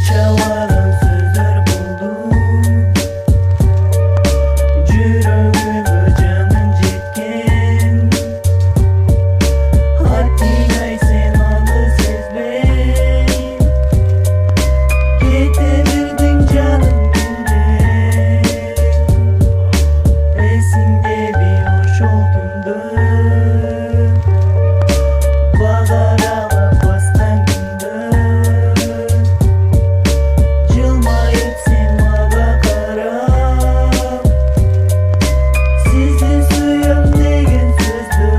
Çabadan sözler buldum, жүрөгүмө жаның жеткен. Аттинай сен аны сезбей, кете бердиң жаным күндеп. Эсиңдеби ошол түндө багар алып бастан күндө. Жылмайып сен мага карап, сизди сүйөм деген сөздө.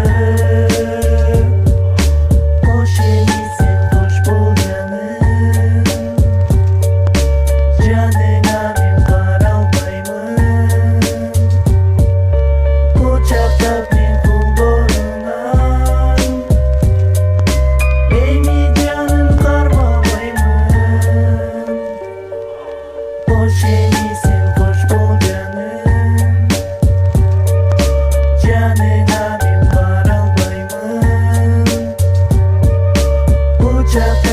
Кош эмисен кош бол жаным, жаныңа мен кара албаймын. Кучактап мен колдорунан, эми жаным кармабаймын. Кош эмисен кош бол жаным, жаныңа мен бара албаймын. Кучактап